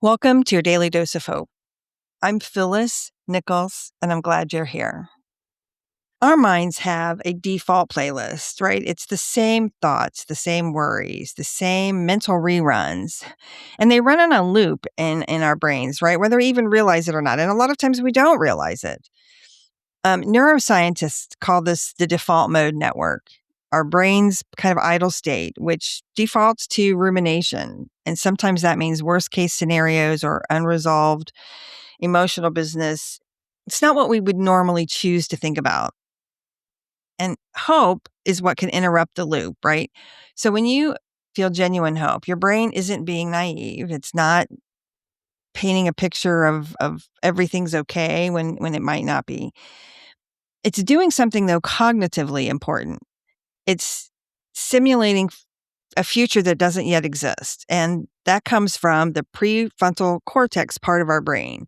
Welcome to your daily dose of hope. I'm Phyllis Nichols, and I'm glad you're here. Our minds have a default playlist, right? It's the same thoughts, the same worries, the same mental reruns, and they run on a loop in our brains, right? Whether we even realize it or not. And a lot of times we don't realize it. Neuroscientists call this the default mode network, our brain's kind of idle state, which defaults to rumination. And sometimes that means worst case scenarios or unresolved emotional business. It's not what we would normally choose to think about. And hope is what can interrupt the loop, right? So when you feel genuine hope, your brain isn't being naive. It's not painting a picture of everything's okay when it might not be. It's doing something, though, cognitively important. It's simulating a future that doesn't yet exist. And that comes from the prefrontal cortex part of our brain.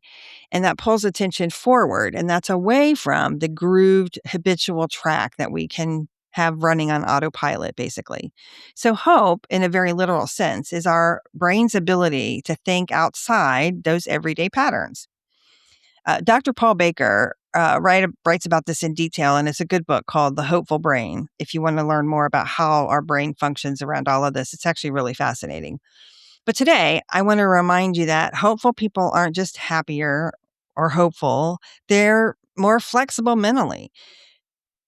And that pulls attention forward. And that's away from the grooved habitual track that we can have running on autopilot, basically. So hope, in a very literal sense, is our brain's ability to think outside those everyday patterns. Dr. Paul Baker writes about this in detail, and it's a good book called The Hopeful Brain. If you want to learn more about how our brain functions around all of this, it's actually really fascinating. But today, I want to remind you that hopeful people aren't just happier or hopeful, they're more flexible mentally.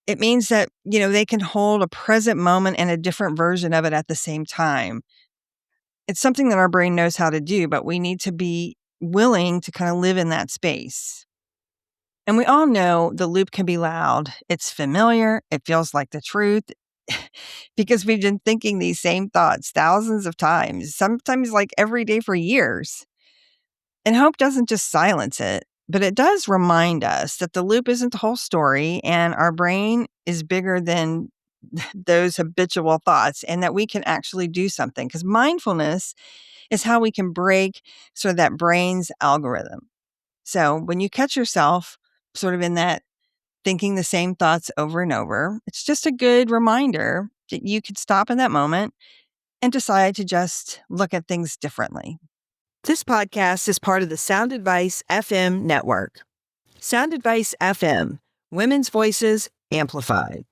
It means that, they can hold a present moment and a different version of it at the same time. It's something that our brain knows how to do, but we need to be willing to kind of live in that space. And we all know the loop can be loud. It's familiar. It feels like the truth because we've been thinking these same thoughts thousands of times, sometimes like every day for years. And hope doesn't just silence it, but it does remind us that the loop isn't the whole story and our brain is bigger than those habitual thoughts and that we can actually do something, because mindfulness is how we can break sort of that brain's algorithm. So when you catch yourself sort of in that thinking the same thoughts over and over, it's just a good reminder that you could stop in that moment and decide to just look at things differently. This podcast is part of the Sound Advice FM network. Sound Advice FM, women's voices amplified.